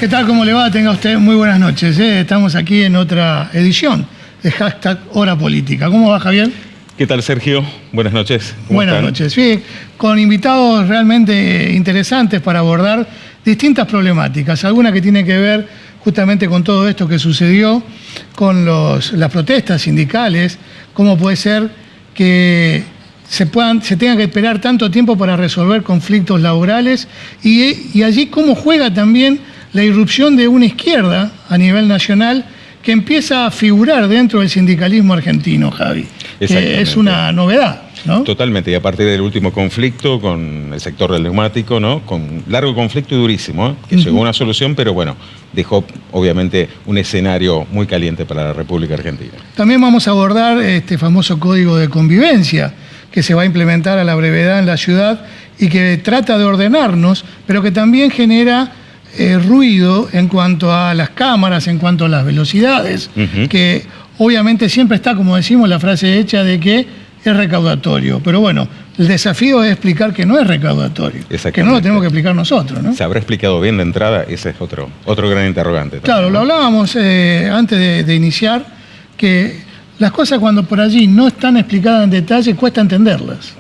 ¿Qué tal? ¿Cómo le va? Tenga usted muy buenas noches. Estamos aquí en otra edición de Hashtag Hora Política. ¿Cómo va, Javier? ¿Qué tal, Sergio? Buenas noches. Buenas noches. Sí, con invitados realmente interesantes para abordar distintas problemáticas. Alguna que tiene que ver justamente con todo esto que sucedió, con las protestas sindicales, cómo puede ser que se tenga que esperar tanto tiempo para resolver conflictos laborales y allí cómo juega también la irrupción de una izquierda a nivel nacional que empieza a figurar dentro del sindicalismo argentino, Javi. Es una novedad, ¿no? Totalmente, y a partir del último conflicto con el sector del neumático, ¿no? Con largo conflicto y durísimo, que llegó a una solución, pero bueno, dejó obviamente un escenario muy caliente para la República Argentina. También vamos a abordar este famoso código de convivencia que se va a implementar a la brevedad en la ciudad y que trata de ordenarnos, pero que también genera ruido en cuanto a las cámaras, en cuanto a las velocidades, que obviamente siempre está, como decimos, la frase hecha de que es recaudatorio. Pero bueno, el desafío es explicar que no es recaudatorio, que no lo tenemos que explicar nosotros, ¿no? ¿Se habrá explicado bien de entrada? Ese es otro gran interrogante. Claro, lo hablábamos antes de iniciar, que las cosas cuando por allí no están explicadas en detalle cuesta entenderlas.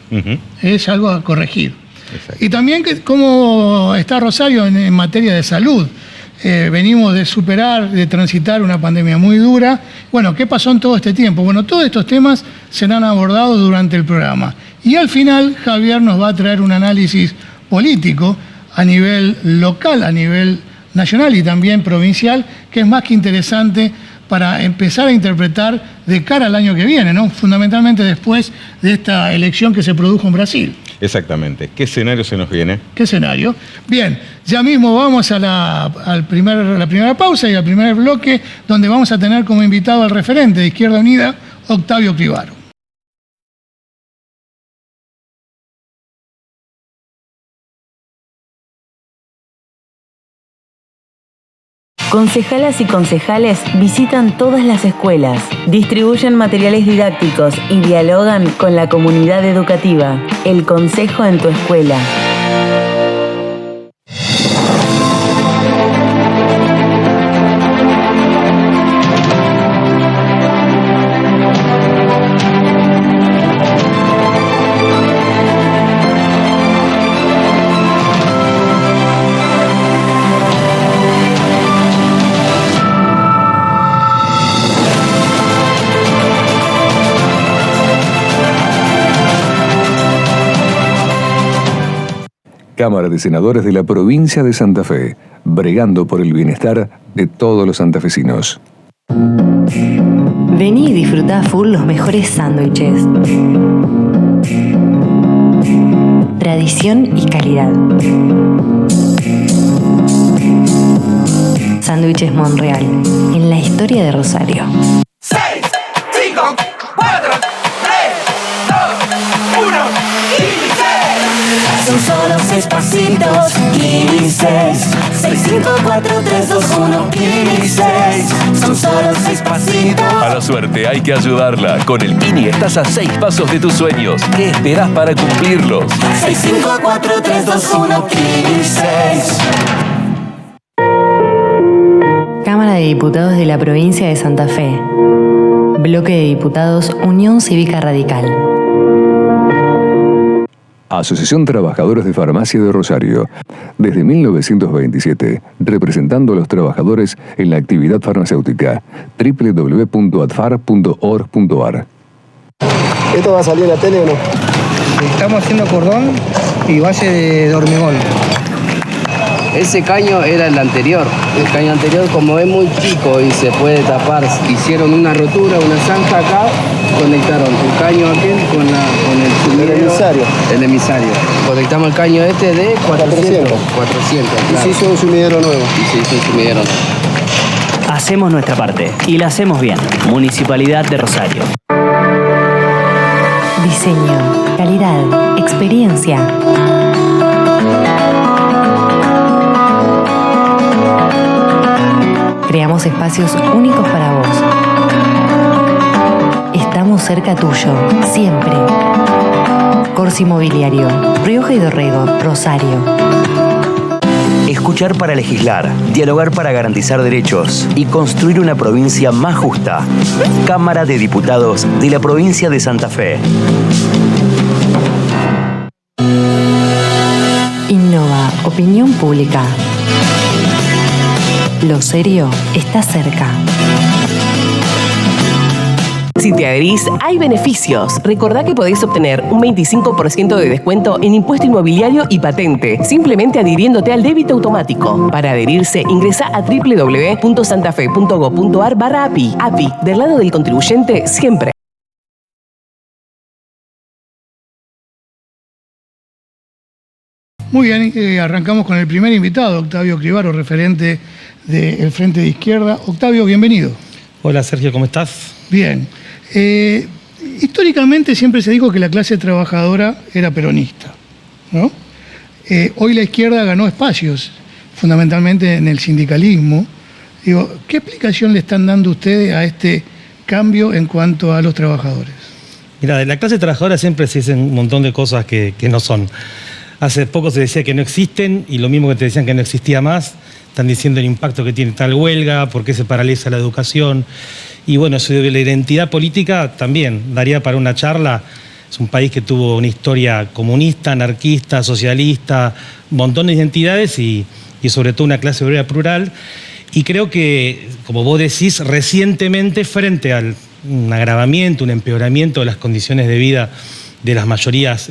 Es algo a corregir. Exacto. Y también cómo está Rosario en materia de salud. Venimos de transitar una pandemia muy dura. Bueno, ¿qué pasó en todo este tiempo? Bueno, todos estos temas serán abordados durante el programa. Y al final, Javier nos va a traer un análisis político a nivel local, a nivel nacional y también provincial, que es más que interesante para empezar a interpretar de cara al año que viene, ¿no? Fundamentalmente después de esta elección que se produjo en Brasil. Exactamente. ¿Qué escenario se nos viene? ¿Qué escenario? Bien, ya mismo vamos a la primera pausa y al primer bloque, donde vamos a tener como invitado al referente de Izquierda Unida, Octavio Cribaro. Concejalas y concejales visitan todas las escuelas, distribuyen materiales didácticos y dialogan con la comunidad educativa. El consejo en tu escuela. Cámara de Senadores de la Provincia de Santa Fe, bregando por el bienestar de todos los santafesinos. Vení y disfrutá a full los mejores sándwiches. Tradición y calidad. Sándwiches Monreal, en la historia de Rosario. 6, 5, 4, 3, 2, 1, son solo 6 pasitos, Kini 6. 6, 5, 4, 3, 2, 1, Kini 6. Son solo 6 pasitos. A la suerte hay que ayudarla. Con el Kini estás a 6 pasos de tus sueños. ¿Qué esperás para cumplirlos? 6, 5, 4, 3, 2, 1, Kini 6. Cámara de Diputados de la Provincia de Santa Fe. Bloque de Diputados Unión Cívica Radical. Asociación Trabajadores de Farmacia de Rosario. Desde 1927, representando a los trabajadores en la actividad farmacéutica. www.adfar.org.ar. ¿Esto va a salir en la tele o no? Estamos haciendo cordón y base de hormigón. Ese caño era el anterior. El caño anterior, como es muy chico y se puede tapar, hicieron una rotura, una zanja acá, conectaron el caño aquel con el emisario. El emisario. Conectamos el caño este de 400. 400, claro. Y se hizo un sumidero nuevo. Y se hizo un sumidero nuevo. Hacemos nuestra parte y la hacemos bien. Municipalidad de Rosario. Diseño, calidad, experiencia. Creamos espacios únicos para vos. Estamos cerca tuyo, siempre. Corsi Mobiliario, Rioja y Dorrego, Rosario. Escuchar para legislar, dialogar para garantizar derechos y construir una provincia más justa. Cámara de Diputados de la provincia de Santa Fe. Innova, opinión pública. Lo serio está cerca. Si te adherís, hay beneficios. Recordá que podés obtener un 25% de descuento en impuesto inmobiliario y patente, simplemente adhiriéndote al débito automático. Para adherirse, ingresa a www.santafe.gov.ar/API. API, del lado del contribuyente, siempre. Muy bien, arrancamos con el primer invitado, Octavio Cribaro, referente del Frente de Izquierda. Octavio, bienvenido. Hola Sergio, ¿cómo estás? Bien. Históricamente siempre se dijo que la clase trabajadora era peronista, ¿no? Hoy la izquierda ganó espacios, fundamentalmente en el sindicalismo. Digo, ¿qué explicación le están dando ustedes a este cambio en cuanto a los trabajadores? Mira, de la clase trabajadora siempre se dicen un montón de cosas que no son. Hace poco se decía que no existen y lo mismo que te decían que no existía más. Están diciendo el impacto que tiene tal huelga, por qué se paraliza la educación. Y bueno, eso de la identidad política también daría para una charla. Es un país que tuvo una historia comunista, anarquista, socialista, un montón de identidades y sobre todo una clase obrera plural. Y creo que, como vos decís, recientemente frente a un agravamiento, un empeoramiento de las condiciones de vida de las mayorías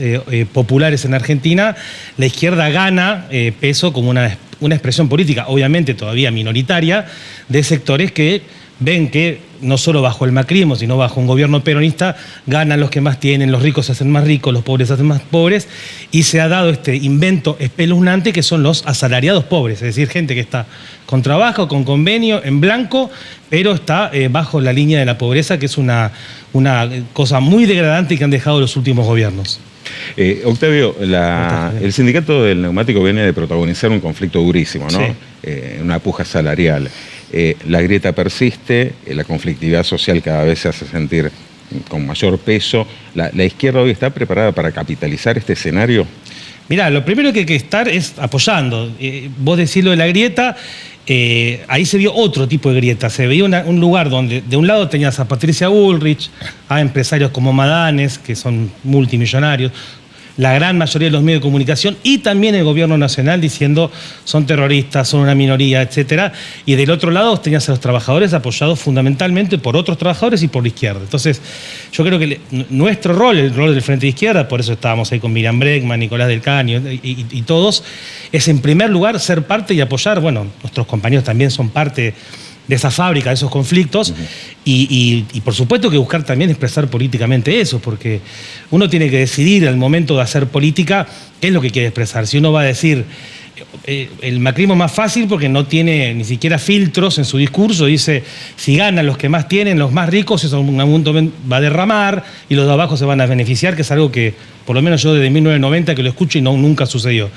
populares en Argentina, la izquierda gana peso como una expresión política, obviamente todavía minoritaria, de sectores que ven que no solo bajo el macrismo, sino bajo un gobierno peronista, ganan los que más tienen, los ricos se hacen más ricos, los pobres se hacen más pobres, y se ha dado este invento espeluznante que son los asalariados pobres, es decir, gente que está con trabajo, con convenio, en blanco, pero está bajo la línea de la pobreza, que es una cosa muy degradante que han dejado los últimos gobiernos. Octavio, el sindicato del neumático viene de protagonizar un conflicto durísimo, ¿no? Sí. Una puja salarial. La grieta persiste, la conflictividad social cada vez se hace sentir con mayor peso. ¿La izquierda hoy está preparada para capitalizar este escenario? Mirá, lo primero que hay que estar es apoyando. Vos decís lo de la grieta, ahí se vio otro tipo de grieta. Se veía un lugar donde de un lado tenías a Patricia Bullrich, a empresarios como Madanes, que son multimillonarios, la gran mayoría de los medios de comunicación y también el gobierno nacional diciendo son terroristas, son una minoría, etcétera. Y del otro lado tenías a los trabajadores apoyados fundamentalmente por otros trabajadores y por la izquierda. Entonces, yo creo que nuestro rol, el rol del Frente de Izquierda, por eso estábamos ahí con Miriam Bregman, Nicolás del Caño y todos, es en primer lugar ser parte y apoyar, bueno, nuestros compañeros también son parte de esa fábrica, de esos conflictos, y por supuesto que buscar también expresar políticamente eso, porque uno tiene que decidir al momento de hacer política qué es lo que quiere expresar. Si uno va a decir, el macrismo es más fácil porque no tiene ni siquiera filtros en su discurso, dice, si ganan los que más tienen, los más ricos, eso en algún momento va a derramar y los de abajo se van a beneficiar, que es algo que por lo menos yo desde 1990 que lo escucho y nunca sucedió.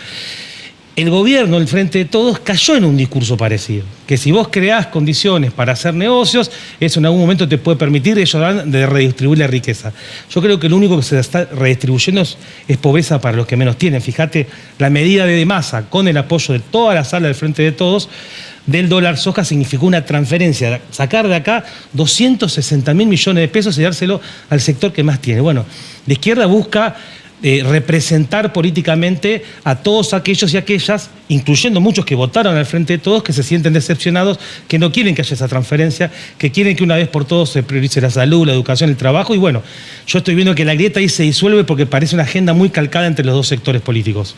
El gobierno, el Frente de Todos, cayó en un discurso parecido, que si vos creás condiciones para hacer negocios, eso en algún momento te puede permitir, ellos hablan de redistribuir la riqueza. Yo creo que lo único que se está redistribuyendo es pobreza para los que menos tienen. Fíjate, la medida de Massa, con el apoyo de toda la sala del Frente de Todos, del dólar soja significó una transferencia, sacar de acá 260.000 millones de pesos y dárselo al sector que más tiene. Bueno, la izquierda busca representar políticamente a todos aquellos y aquellas, incluyendo muchos que votaron al Frente de Todos, que se sienten decepcionados, que no quieren que haya esa transferencia, que quieren que una vez por todos se priorice la salud, la educación, el trabajo. Y bueno, yo estoy viendo que la grieta ahí se disuelve porque parece una agenda muy calcada entre los dos sectores políticos.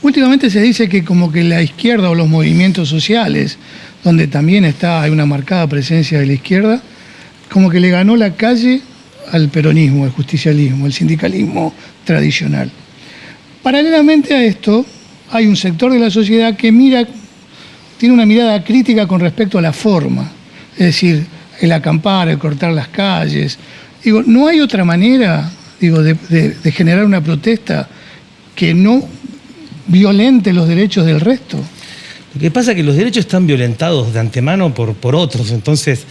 Últimamente se dice que como que la izquierda o los movimientos sociales, donde también hay una marcada presencia de la izquierda, como que le ganó la calle al peronismo, al justicialismo, al sindicalismo tradicional. Paralelamente a esto, hay un sector de la sociedad que tiene una mirada crítica con respecto a la forma, es decir, el acampar, el cortar las calles. Digo, ¿no hay otra manera, de generar una protesta que no violente los derechos del resto? Lo que pasa es que los derechos están violentados de antemano por otros. Entonces,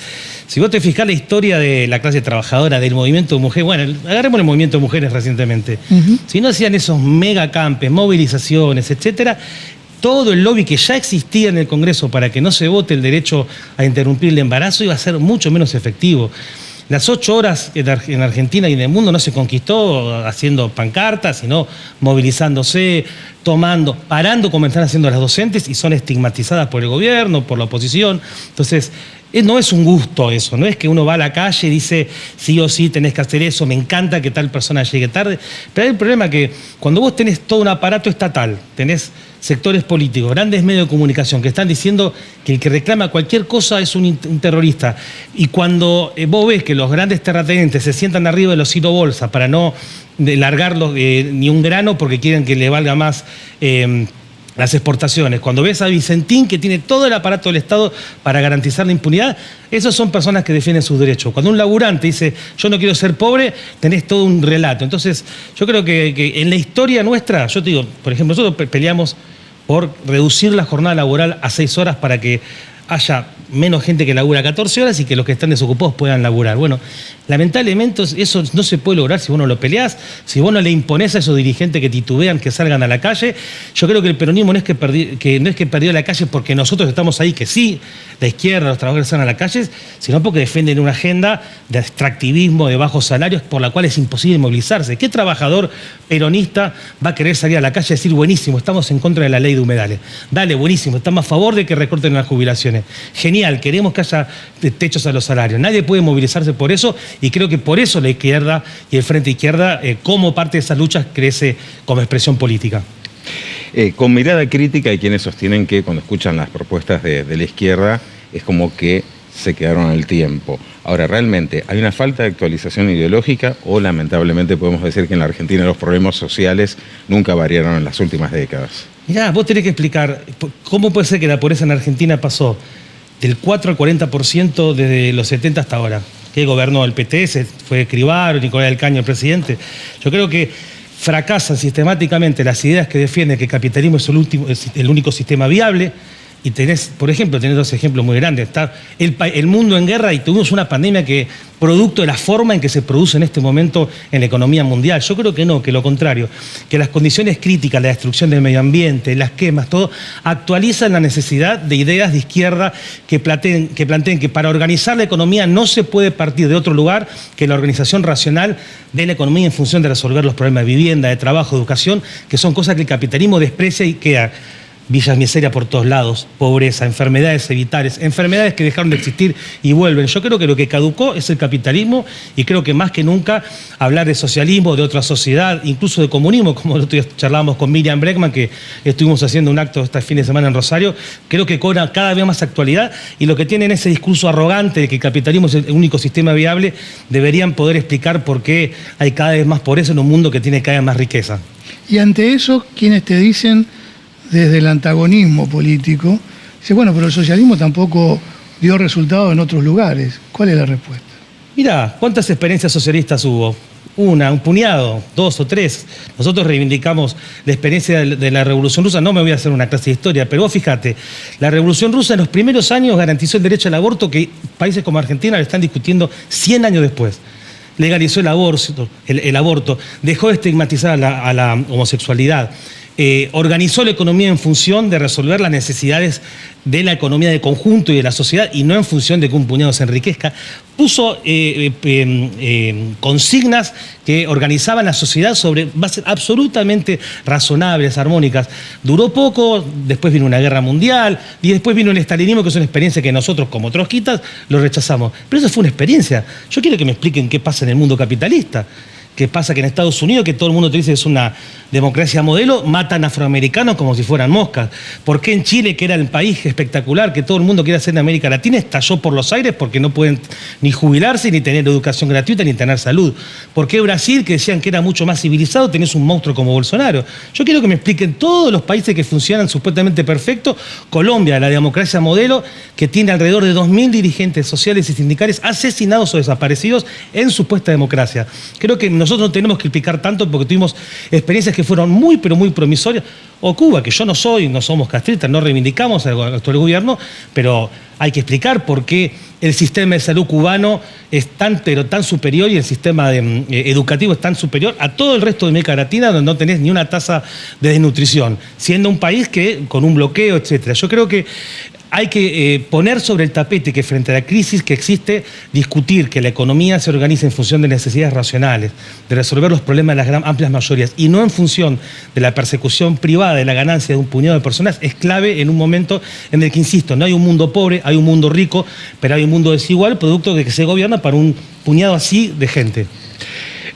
si vos te fijás la historia de la clase trabajadora, del movimiento de mujeres, bueno, agarremos el movimiento de mujeres recientemente. Si no hacían esos megacampes, movilizaciones, etcétera, todo el lobby que ya existía en el Congreso para que no se vote el derecho a interrumpir el embarazo iba a ser mucho menos efectivo. Las 8 horas en Argentina y en el mundo no se conquistó haciendo pancartas, sino movilizándose, parando como están haciendo las docentes y son estigmatizadas por el gobierno, por la oposición. Entonces, no es un gusto eso, no es que uno va a la calle y dice sí o sí tenés que hacer eso, me encanta que tal persona llegue tarde, pero hay el problema que cuando vos tenés todo un aparato estatal, tenés sectores políticos, grandes medios de comunicación que están diciendo que el que reclama cualquier cosa es un terrorista, y cuando vos ves que los grandes terratenientes se sientan arriba de los Ciro Bolsa para no largarlos ni un grano porque quieren que le valga más las exportaciones, cuando ves a Vicentín que tiene todo el aparato del Estado para garantizar la impunidad, esos son personas que defienden sus derechos. Cuando un laburante dice yo no quiero ser pobre, tenés todo un relato. Entonces yo creo que en la historia nuestra, yo te digo, por ejemplo, nosotros peleamos por reducir la jornada laboral a 6 horas para que haya menos gente que labura 14 horas y que los que están desocupados puedan laburar. Bueno, lamentablemente eso no se puede lograr si vos no lo peleás, si vos no le imponés a esos dirigentes que titubean que salgan a la calle. Yo creo que el peronismo no es que perdió la calle porque nosotros estamos ahí, que sí, la izquierda, los trabajadores salen a la calle, sino porque defienden una agenda de extractivismo, de bajos salarios, por la cual es imposible movilizarse. ¿Qué trabajador peronista va a querer salir a la calle y decir buenísimo, estamos en contra de la ley de humedales? Dale, buenísimo, estamos a favor de que recorten las jubilaciones. Genial, queremos que haya techos a los salarios. Nadie puede movilizarse por eso y creo que por eso la izquierda y el Frente Izquierda, como parte de esas luchas, crece como expresión política. Con mirada crítica hay quienes sostienen que cuando escuchan las propuestas de la izquierda es como que se quedaron al tiempo. Ahora, ¿realmente hay una falta de actualización ideológica o lamentablemente podemos decir que en la Argentina los problemas sociales nunca variaron en las últimas décadas? Mirá, vos tenés que explicar cómo puede ser que la pobreza en Argentina pasó del 4 al 40% desde los 70 hasta ahora. Que gobernó el PT, fue Cribaro, Nicolás del Caño el presidente. Yo creo que fracasan sistemáticamente las ideas que defienden que el capitalismo es el único sistema viable. Y tenés, por ejemplo, tenés 2 ejemplos muy grandes. Está el mundo en guerra y tuvimos una pandemia que, producto de la forma en que se produce en este momento en la economía mundial. Yo creo que no, que lo contrario, que las condiciones críticas, la destrucción del medio ambiente, las quemas, todo, actualizan la necesidad de ideas de izquierda que planteen que para organizar la economía no se puede partir de otro lugar que la organización racional de la economía en función de resolver los problemas de vivienda, de trabajo, de educación, que son cosas que el capitalismo desprecia y queda. Villas miseria por todos lados, pobreza, enfermedades evitables, enfermedades que dejaron de existir y vuelven. Yo creo que lo que caducó es el capitalismo y creo que más que nunca hablar de socialismo, de otra sociedad, incluso de comunismo, como el otro día charlábamos con Miriam Bregman, que estuvimos haciendo un acto este fin de semana en Rosario, creo que cobra cada vez más actualidad y lo que tienen ese discurso arrogante de que el capitalismo es el único sistema viable, deberían poder explicar por qué hay cada vez más pobreza en un mundo que tiene cada vez más riqueza. Y ante eso, quienes te dicen desde el antagonismo político, dice, bueno, pero el socialismo tampoco dio resultados en otros lugares. ¿Cuál es la respuesta? Mirá, ¿cuántas experiencias socialistas hubo? Una, un puñado, 2 o 3. Nosotros reivindicamos la experiencia de la Revolución Rusa. No me voy a hacer una clase de historia, pero vos fíjate, la Revolución Rusa en los primeros años garantizó el derecho al aborto que países como Argentina lo están discutiendo 100 años después. Legalizó el aborto, dejó de estigmatizar a la homosexualidad. Organizó la economía en función de resolver las necesidades de la economía de conjunto y de la sociedad y no en función de que un puñado se enriquezca. Puso consignas que organizaban la sociedad sobre bases absolutamente razonables, armónicas. Duró poco, después vino una guerra mundial y después vino el estalinismo, que es una experiencia que nosotros como trotskistas lo rechazamos. Pero eso fue una experiencia. Yo quiero que me expliquen qué pasa en el mundo capitalista. ¿Qué pasa? Que en Estados Unidos, que todo el mundo te dice que es una democracia modelo, matan afroamericanos como si fueran moscas. ¿Por qué en Chile, que era el país espectacular que todo el mundo quiere hacer en América Latina, estalló por los aires porque no pueden ni jubilarse, ni tener educación gratuita, ni tener salud? ¿Por qué Brasil, que decían que era mucho más civilizado, tenés un monstruo como Bolsonaro? Yo quiero que me expliquen todos los países que funcionan supuestamente perfecto. Colombia, la democracia modelo, que tiene alrededor de 2.000 dirigentes sociales y sindicales asesinados o desaparecidos en supuesta democracia. Creo que nosotros no tenemos que explicar tanto porque tuvimos experiencias que fueron muy, pero muy promisorias. O Cuba, que yo no somos castristas, no reivindicamos al actual gobierno, pero hay que explicar por qué el sistema de salud cubano es tan, pero tan superior y el sistema educativo es tan superior a todo el resto de América Latina, donde no tenés ni una tasa de desnutrición, siendo un país que con un bloqueo, etcétera. Yo creo que hay que poner sobre el tapete que frente a la crisis que existe, discutir que la economía se organiza en función de necesidades racionales, de resolver los problemas de las amplias mayorías y no en función de la persecución privada de la ganancia de un puñado de personas, es clave en un momento en el que, insisto, no hay un mundo pobre, hay un mundo rico, pero hay un mundo desigual, producto de que se gobierna para un puñado así de gente.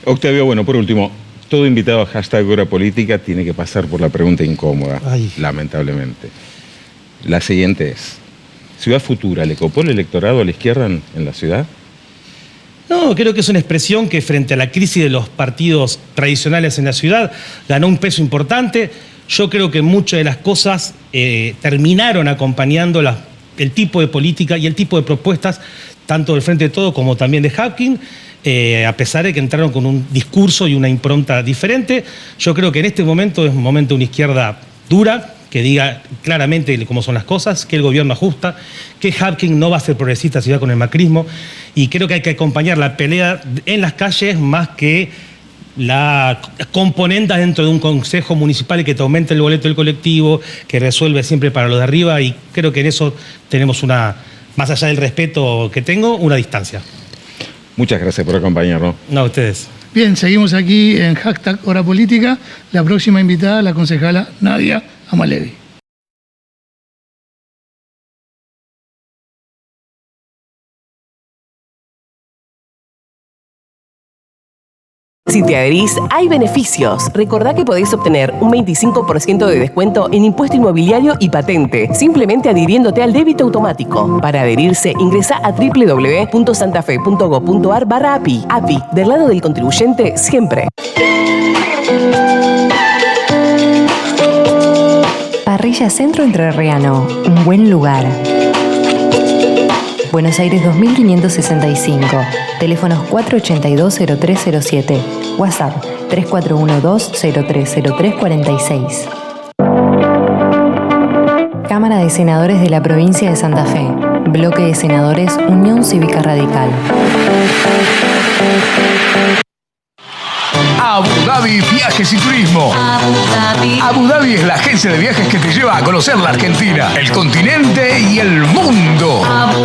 Octavio, bueno, por último, todo invitado a Hashtag Hora Política tiene que pasar por la pregunta incómoda, lamentablemente. La siguiente es, ¿Ciudad Futura le copó el electorado a la izquierda en la ciudad? No, creo que es una expresión que frente a la crisis de los partidos tradicionales en la ciudad ganó un peso importante. Yo creo que muchas de las cosas terminaron acompañando el tipo de política y el tipo de propuestas, tanto del Frente de Todos como también de Hapkin, a pesar de que entraron con un discurso y una impronta diferente. Yo creo que en este momento es un momento de una izquierda dura, que diga claramente cómo son las cosas, que el gobierno ajusta, que Hapkin no va a ser progresista si va con el macrismo, y creo que hay que acompañar la pelea en las calles más que la componente dentro de un consejo municipal y que te aumente el boleto del colectivo, que resuelve siempre para los de arriba, y creo que en eso tenemos más allá del respeto que tengo, una distancia. Muchas gracias por acompañarnos. No, a ustedes. Bien, seguimos aquí en Hashtag Hora Política. La próxima invitada, la concejala Nadia Amalevi. Si te adherís, hay beneficios. Recordá que podés obtener un 25% de descuento en impuesto inmobiliario y patente, simplemente adhiriéndote al débito automático. Para adherirse, ingresá a www.santafe.gov.ar/API. API, del lado del contribuyente, siempre. Parrilla Centro Entrerriano, un buen lugar. Buenos Aires 2565. Teléfonos 482-0307. WhatsApp 3412-030346. Cámara de Senadores de la Provincia de Santa Fe. Bloque de Senadores Unión Cívica Radical. Abu Dhabi Viajes y Turismo. Abu Dhabi es la agencia de viajes que te lleva a conocer la Argentina, el continente y el mundo. Abu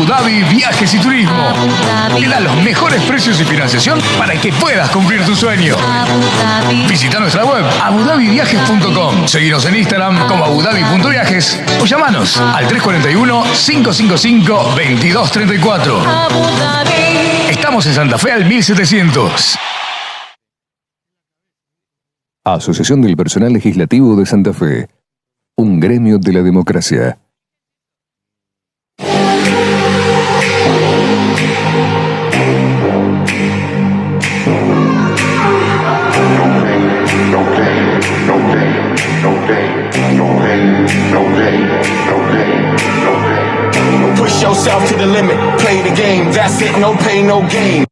Dhabi Viajes y Turismo. Te da los mejores precios y financiación para que puedas cumplir tu sueño. Visita nuestra web abudabiviajes.com. Seguinos en Instagram como abudabi.viajes o llamanos al 341-555-2234. Estamos en Santa Fe al 1700. Asociación del Personal Legislativo de Santa Fe. Un gremio de la democracia. Push yourself to the limit, play the game, that's it, no pain, no gain.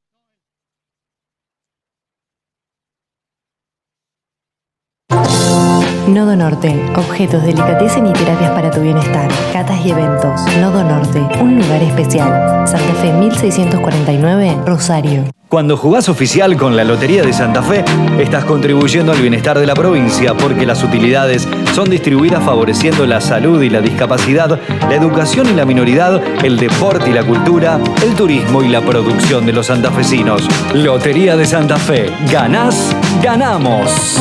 Nodo Norte, objetos, delicatessen y terapias para tu bienestar. Catas y eventos. Nodo Norte, un lugar especial. Santa Fe 1649, Rosario. Cuando jugás oficial con la Lotería de Santa Fe, estás contribuyendo al bienestar de la provincia porque las utilidades son distribuidas favoreciendo la salud y la discapacidad, la educación y la minoridad, el deporte y la cultura, el turismo y la producción de los santafesinos. Lotería de Santa Fe. Ganás, ganamos.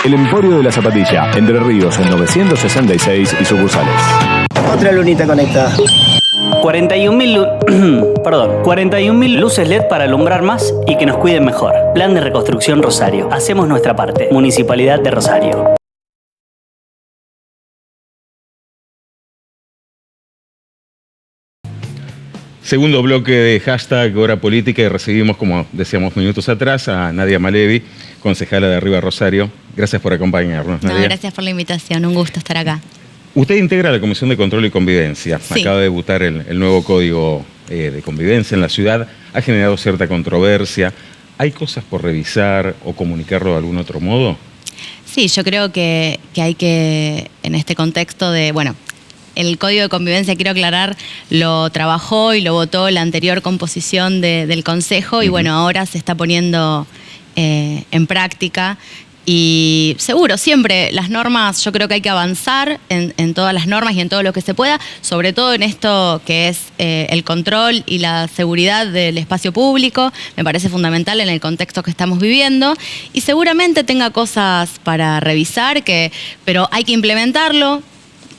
El Emporio de la Zapatilla, Entre Ríos, en 966 y sucursales. Otra lunita conectada. 41.000 luces LED para alumbrar más y que nos cuiden mejor. Plan de Reconstrucción Rosario. Hacemos nuestra parte. Municipalidad de Rosario. Segundo bloque de Hashtag Hora Política y recibimos, como decíamos minutos atrás, a Nadia Amalevi, concejala de Arriba Rosario. Gracias por acompañarnos, Nadia. No, gracias por la invitación, un gusto estar acá. Usted integra la Comisión de Control y Convivencia. Sí. Acaba de debutar el nuevo código de convivencia en la ciudad, ha generado cierta controversia. ¿Hay cosas por revisar o comunicarlo de algún otro modo? Sí, yo creo que hay que, en este contexto de, bueno, el Código de Convivencia, quiero aclarar, lo trabajó y lo votó la anterior composición del Consejo y bueno, ahora se está poniendo en práctica. Y seguro, siempre las normas, yo creo que hay que avanzar en todas las normas y en todo lo que se pueda, sobre todo en esto que es el control y la seguridad del espacio público, me parece fundamental en el contexto que estamos viviendo y seguramente tenga cosas para revisar, pero hay que implementarlo,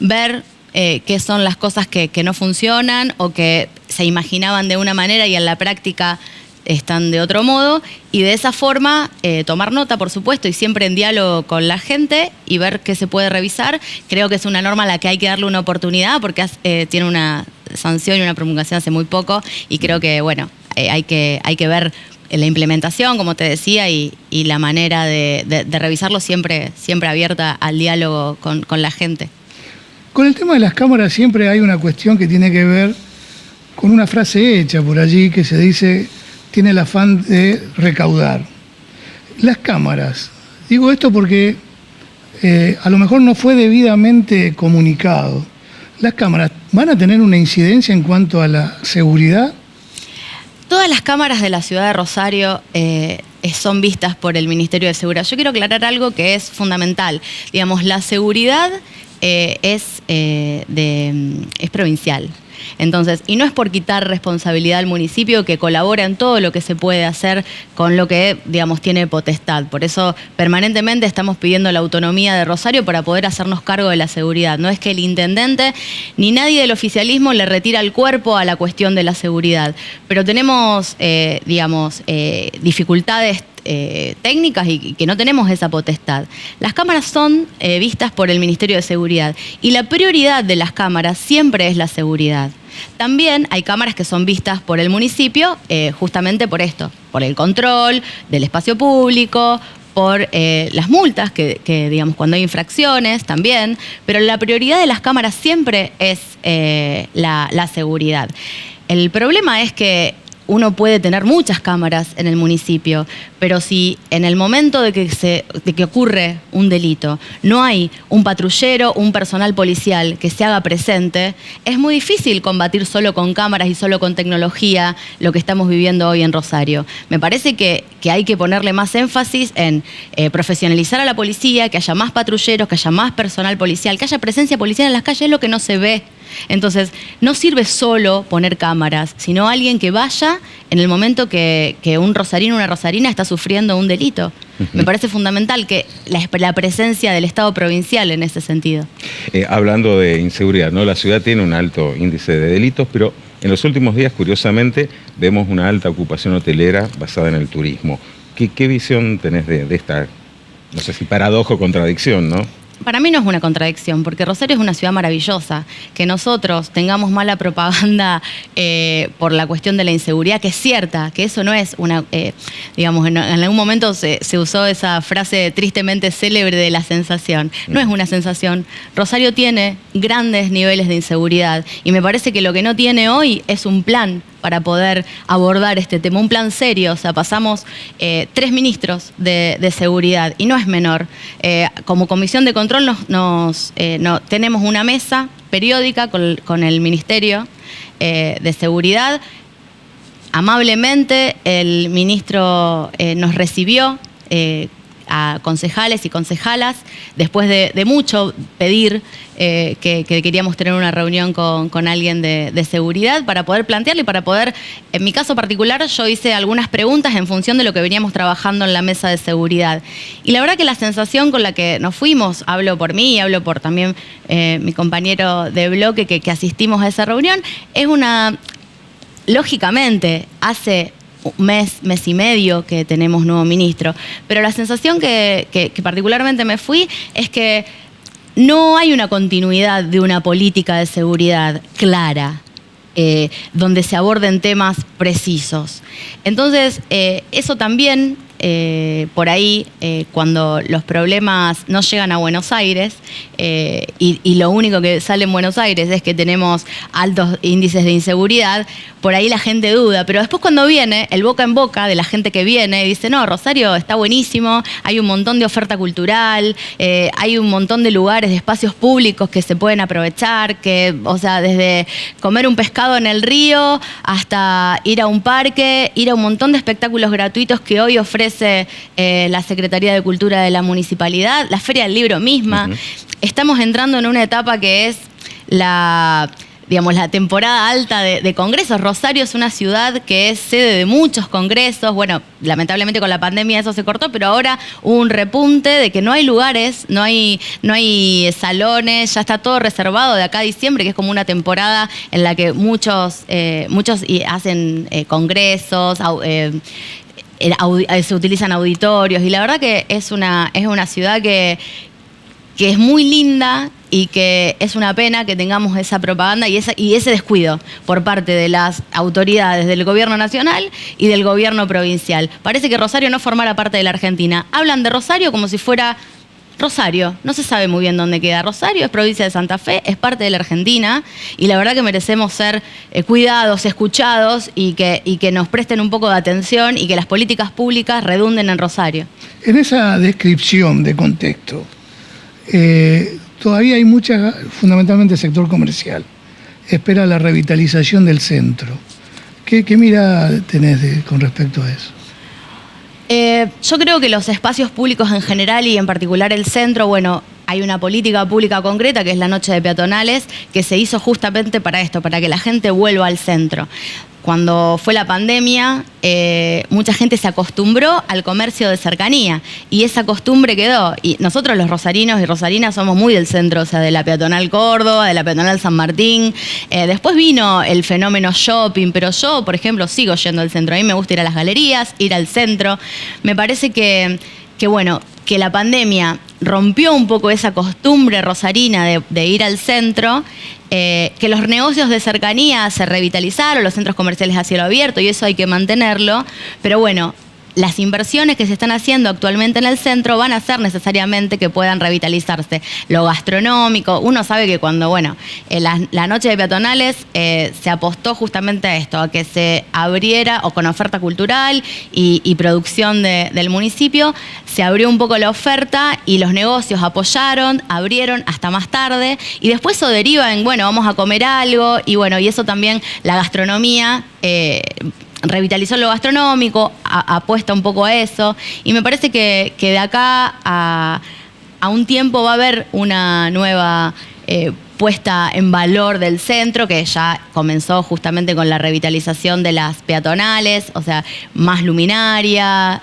ver qué son las cosas que no funcionan o que se imaginaban de una manera y en la práctica están de otro modo, y de esa forma tomar nota, por supuesto, y siempre en diálogo con la gente y ver qué se puede revisar. Creo que es una norma a la que hay que darle una oportunidad porque tiene una sanción y una promulgación hace muy poco y creo que, bueno, hay que ver la implementación, como te decía, y la manera de revisarlo siempre abierta al diálogo con la gente. Con el tema de las cámaras siempre hay una cuestión que tiene que ver con una frase hecha por allí que se dice: tiene el afán de recaudar. Las cámaras, digo esto porque a lo mejor no fue debidamente comunicado. ¿Las cámaras van a tener una incidencia en cuanto a la seguridad? Todas las cámaras de la ciudad de Rosario son vistas por el Ministerio de Seguridad. Yo quiero aclarar algo que es fundamental. Digamos, la seguridad es provincial. Entonces, y no es por quitar responsabilidad al municipio, que colabora en todo lo que se puede hacer con lo que, digamos, tiene potestad. Por eso, permanentemente estamos pidiendo la autonomía de Rosario para poder hacernos cargo de la seguridad. No es que el intendente ni nadie del oficialismo le retira el cuerpo a la cuestión de la seguridad. Pero tenemos, dificultades técnicas y que no tenemos esa potestad. Las cámaras son vistas por el Ministerio de Seguridad y la prioridad de las cámaras siempre es la seguridad. También hay cámaras que son vistas por el municipio justamente por esto, por el control del espacio público, por las multas, que digamos cuando hay infracciones también, pero la prioridad de las cámaras siempre es la seguridad. El problema es que uno puede tener muchas cámaras en el municipio, pero si en el momento de que ocurre un delito no hay un patrullero, un personal policial que se haga presente, es muy difícil combatir solo con cámaras y solo con tecnología lo que estamos viviendo hoy en Rosario. Me parece que hay que ponerle más énfasis en profesionalizar a la policía, que haya más patrulleros, que haya más personal policial, que haya presencia policial en las calles, es lo que no se ve. Entonces, no sirve solo poner cámaras, sino alguien que vaya en el momento que un rosarino o una rosarina está sufriendo un delito. Me parece fundamental que la presencia del Estado provincial en ese sentido. Hablando de inseguridad, ¿no? La ciudad tiene un alto índice de delitos, pero en los últimos días, curiosamente, vemos una alta ocupación hotelera basada en el turismo. ¿Qué visión tenés de esta, no sé si paradoja o contradicción, ¿no? Para mí no es una contradicción, porque Rosario es una ciudad maravillosa. Que nosotros tengamos mala propaganda por la cuestión de la inseguridad, que es cierta, que eso no es una... digamos, en algún momento se usó esa frase tristemente célebre de la sensación. No es una sensación. Rosario tiene grandes niveles de inseguridad y me parece que lo que no tiene hoy es un plan para poder abordar este tema, un plan serio. O sea, pasamos 3 ministros de seguridad y no es menor. Como comisión de control tenemos una mesa periódica con el Ministerio de Seguridad. Amablemente el ministro nos recibió a concejales y concejalas, después de mucho pedir que queríamos tener una reunión con alguien de seguridad para poder plantearle y para poder, en mi caso particular, yo hice algunas preguntas en función de lo que veníamos trabajando en la mesa de seguridad. Y la verdad que la sensación con la que nos fuimos, hablo por mí y hablo por también mi compañero de bloque que asistimos a esa reunión, es una... Lógicamente, hace un mes y medio que tenemos nuevo ministro, pero la sensación que particularmente me fui es que no hay una continuidad de una política de seguridad clara, donde se aborden temas precisos. Entonces, eso también, por ahí, cuando los problemas no llegan a Buenos Aires, y lo único que sale en Buenos Aires es que tenemos altos índices de inseguridad, por ahí la gente duda. Pero después cuando viene, el boca en boca de la gente que viene, dice, no, Rosario está buenísimo, hay un montón de oferta cultural, hay un montón de lugares, de espacios públicos que se pueden aprovechar, o sea, desde comer un pescado en el río hasta ir a un parque, ir a un montón de espectáculos gratuitos que hoy ofrece la Secretaría de Cultura de la Municipalidad, la Feria del Libro misma. Estamos entrando en una etapa que es la temporada alta de congresos. Rosario es una ciudad que es sede de muchos congresos. Bueno, lamentablemente con la pandemia eso se cortó, pero ahora hubo un repunte de que no hay lugares, no hay salones, ya está todo reservado de acá a diciembre, que es como una temporada en la que muchos hacen congresos, se utilizan auditorios, y la verdad que es una ciudad que es muy linda y que es una pena que tengamos esa propaganda y ese descuido por parte de las autoridades del gobierno nacional y del gobierno provincial. Parece que Rosario no formara parte de la Argentina. Hablan de Rosario como si fuera Rosario. No se sabe muy bien dónde queda. Rosario es provincia de Santa Fe, es parte de la Argentina, y la verdad que merecemos ser cuidados, escuchados y que nos presten un poco de atención y que las políticas públicas redunden en Rosario. En esa descripción de contexto, todavía hay mucha, fundamentalmente sector comercial, espera la revitalización del centro. ¿Qué mirada tenés con respecto a eso? Yo creo que los espacios públicos en general y en particular el centro, bueno, hay una política pública concreta que es la noche de peatonales que se hizo justamente para esto, para que la gente vuelva al centro. Cuando fue la pandemia, mucha gente se acostumbró al comercio de cercanía y esa costumbre quedó. Y nosotros los rosarinos y rosarinas somos muy del centro, o sea, de la peatonal Córdoba, de la peatonal San Martín. Después vino el fenómeno shopping, pero yo, por ejemplo, sigo yendo al centro. A mí me gusta ir a las galerías, ir al centro. Me parece que la pandemia rompió un poco esa costumbre rosarina de ir al centro, que los negocios de cercanía se revitalizaron, los centros comerciales a cielo abierto, y eso hay que mantenerlo, pero bueno, las inversiones que se están haciendo actualmente en el centro van a hacer necesariamente que puedan revitalizarse. Lo gastronómico, uno sabe que cuando, la noche de peatonales se apostó justamente a esto, a que se abriera, o con oferta cultural y producción del municipio, se abrió un poco la oferta y los negocios apoyaron, abrieron hasta más tarde, y después eso deriva en, vamos a comer algo, y eso también, la gastronomía, revitalizó lo gastronómico, apuesta un poco a eso, y me parece que de acá a un tiempo va a haber una nueva puesta en valor del centro, que ya comenzó justamente con la revitalización de las peatonales, o sea, más luminaria,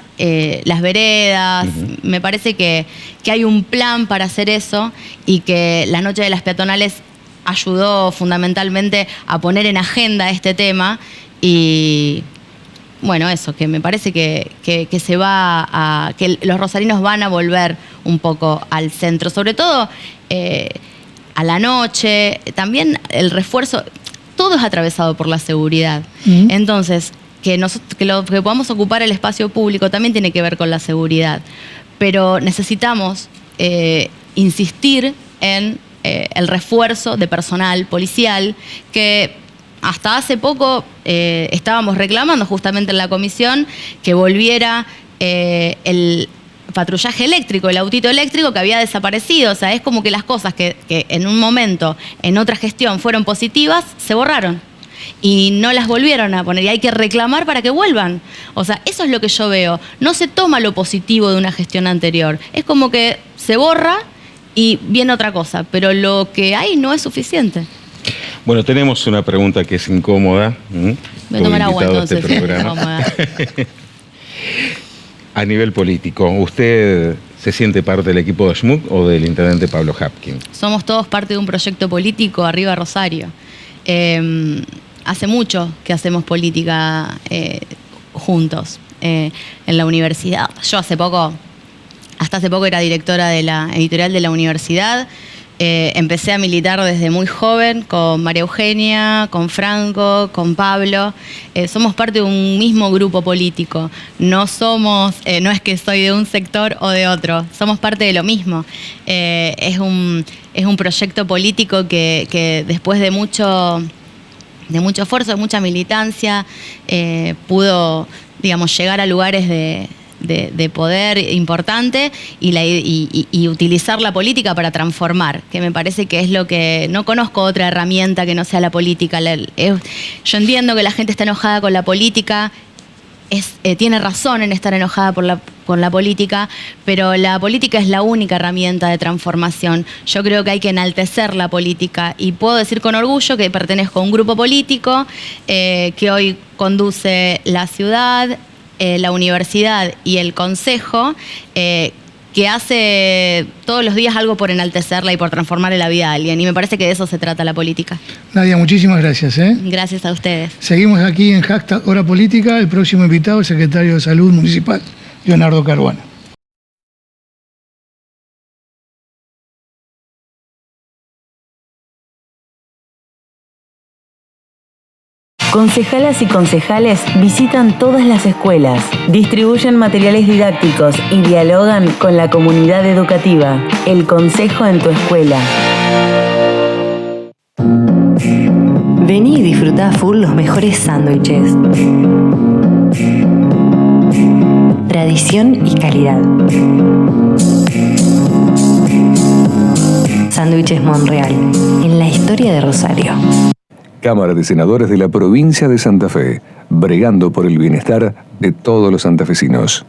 las veredas. Me parece que hay un plan para hacer eso, y que la noche de las peatonales ayudó fundamentalmente a poner en agenda este tema. Y eso, que me parece que que los rosarinos van a volver un poco al centro, sobre todo a la noche. También el refuerzo, todo es atravesado por la seguridad. Entonces, que podamos ocupar el espacio público también tiene que ver con la seguridad. Pero necesitamos insistir en el refuerzo de personal policial, que hasta hace poco estábamos reclamando justamente en la comisión que volviera el patrullaje eléctrico, el autito eléctrico que había desaparecido. O sea, es como que las cosas que en un momento, en otra gestión, fueron positivas, se borraron y no las volvieron a poner, y hay que reclamar para que vuelvan. O sea, eso es lo que yo veo. No se toma lo positivo de una gestión anterior. Es como que se borra y viene otra cosa, pero lo que hay no es suficiente. Bueno, tenemos una pregunta que es incómoda. Voy a tomar agua entonces. A nivel político, ¿usted se siente parte del equipo de Schmuck o del intendente Pablo Hapkin? Somos todos parte de un proyecto político arriba Rosario. Hace mucho que hacemos política juntos en la universidad. Yo hasta hace poco era directora de la editorial de la universidad. Empecé a militar desde muy joven con María Eugenia, con Franco, con Pablo. Somos parte de un mismo grupo político. No es que soy de un sector o de otro, somos parte de lo mismo. Es un proyecto político que después de mucho esfuerzo, de mucha militancia, pudo, digamos, llegar a lugares de poder importante y utilizar la política para transformar, que me parece que es lo que... No conozco otra herramienta que no sea la política. Yo entiendo que la gente está enojada con la política, tiene razón en estar enojada con la política, pero la política es la única herramienta de transformación. Yo creo que hay que enaltecer la política y puedo decir con orgullo que pertenezco a un grupo político que hoy conduce la ciudad, la universidad y el consejo, que hace todos los días algo por enaltecerla y por transformar la vida de alguien. Y me parece que de eso se trata la política. Nadia, muchísimas gracias. Gracias a ustedes. Seguimos aquí en #Hora Política. El próximo invitado, el secretario de Salud Municipal, Leonardo Caruana. Concejalas y concejales visitan todas las escuelas, distribuyen materiales didácticos y dialogan con la comunidad educativa. El consejo en tu escuela. Vení y disfruta a full los mejores sándwiches. Tradición y calidad. Sándwiches Monreal, en la historia de Rosario. Cámara de Senadores de la Provincia de Santa Fe, bregando por el bienestar de todos los santafesinos.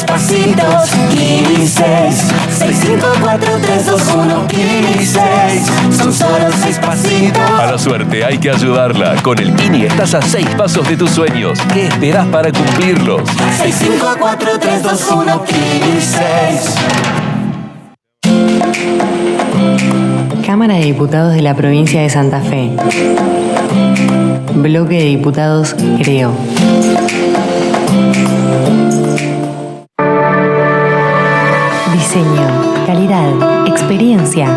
Pasitos, Kini 6 654321 Kini 6. Son solo 6 pasitos. A la suerte hay que ayudarla. Con el Kini estás a 6 pasos de tus sueños. ¿Qué esperás para cumplirlos? 654321 Kini 6. Cámara de Diputados de la Provincia de Santa Fe. Bloque de Diputados, creo. Diseño, calidad, experiencia.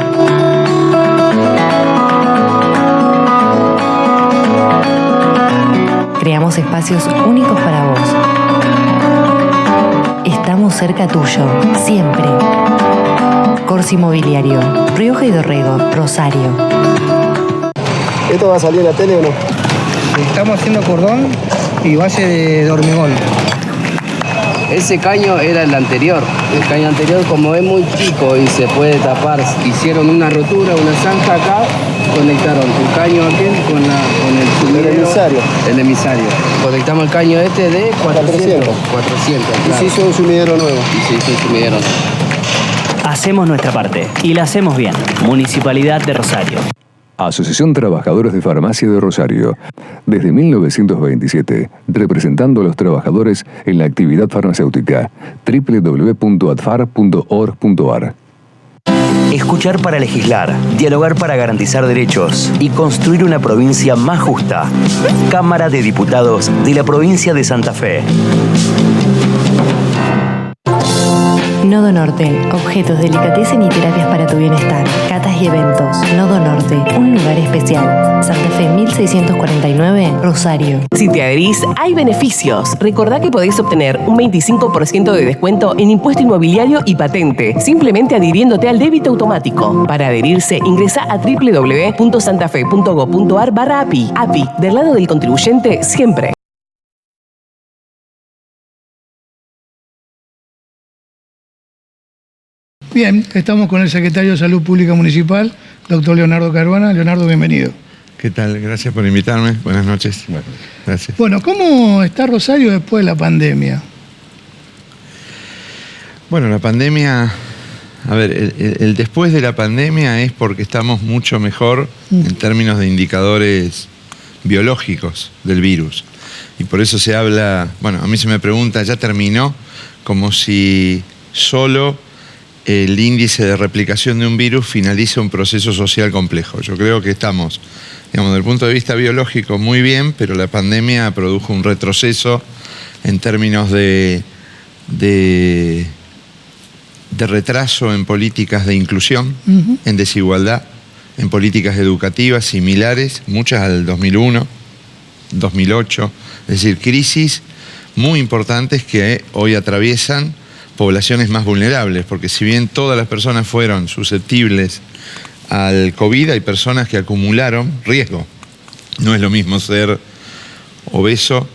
Creamos espacios únicos para vos. Estamos cerca tuyo, siempre. Corsi Mobiliario, Rioja y Dorrego, Rosario. ¿Esto va a salir en la tele o no? Estamos haciendo cordón y base de hormigón. Ese caño era el anterior. El caño anterior, como es muy chico y se puede tapar, hicieron una rotura, una zanja acá, conectaron el caño aquel con el sumidero, el emisario. Conectamos el caño este de 400. 400, claro. Y se hizo un sumidero nuevo. Hacemos nuestra parte y la hacemos bien. Municipalidad de Rosario. Asociación Trabajadores de Farmacia de Rosario. Desde 1927, representando a los trabajadores en la actividad farmacéutica. www.adfar.org.ar. Escuchar para legislar, dialogar para garantizar derechos y construir una provincia más justa. Cámara de Diputados de la Provincia de Santa Fe. Nodo Norte, objetos, delicatessen y terapias para tu bienestar. Catas y eventos. Nodo Norte, un lugar especial. Santa Fe 1649, Rosario. Si te adherís, hay beneficios. Recordá que podés obtener un 25% de descuento en impuesto inmobiliario y patente, simplemente adhiriéndote al débito automático. Para adherirse, ingresá a www.santafe.gov.ar/API. API, del lado del contribuyente, siempre. Bien, estamos con el secretario de Salud Pública Municipal, doctor Leonardo Caruana. Leonardo, bienvenido. ¿Qué tal? Gracias por invitarme. Buenas noches. Gracias. Bueno, ¿cómo está Rosario después de la pandemia? Bueno, la pandemia, a ver, el después de la pandemia es porque estamos mucho mejor en términos de indicadores biológicos del virus. Y por eso se habla, bueno, a mí se me pregunta, ¿ya terminó? Como si solo el índice de replicación de un virus finaliza un proceso social complejo. Yo creo que estamos, digamos, desde el punto de vista biológico muy bien, pero la pandemia produjo un retroceso en términos de retraso en políticas de inclusión, en desigualdad, en políticas educativas similares, muchas al 2001, 2008, es decir, crisis muy importantes que hoy atraviesan poblaciones más vulnerables, porque si bien todas las personas fueron susceptibles al COVID, hay personas que acumularon riesgo. No es lo mismo ser obeso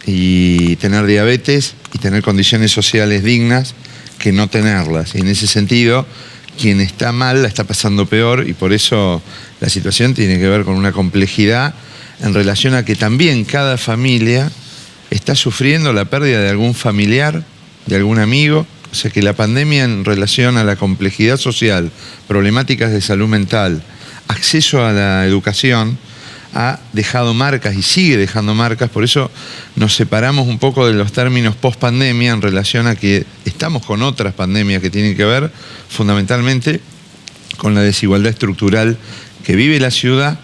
y tener diabetes y tener condiciones sociales dignas que no tenerlas. Y en ese sentido, quien está mal la está pasando peor, y por eso la situación tiene que ver con una complejidad en relación a que también cada familia está sufriendo la pérdida de algún familiar, de algún amigo. O sea que la pandemia, en relación a la complejidad social, problemáticas de salud mental, acceso a la educación, ha dejado marcas y sigue dejando marcas. Por eso nos separamos un poco de los términos post-pandemia en relación a que estamos con otras pandemias que tienen que ver fundamentalmente con la desigualdad estructural que vive la ciudad,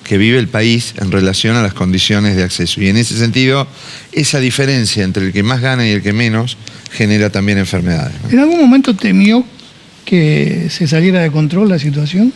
que vive el país en relación a las condiciones de acceso. Y en ese sentido, esa diferencia entre el que más gana y el que menos genera también enfermedades, ¿no? ¿En algún momento temió que se saliera de control la situación?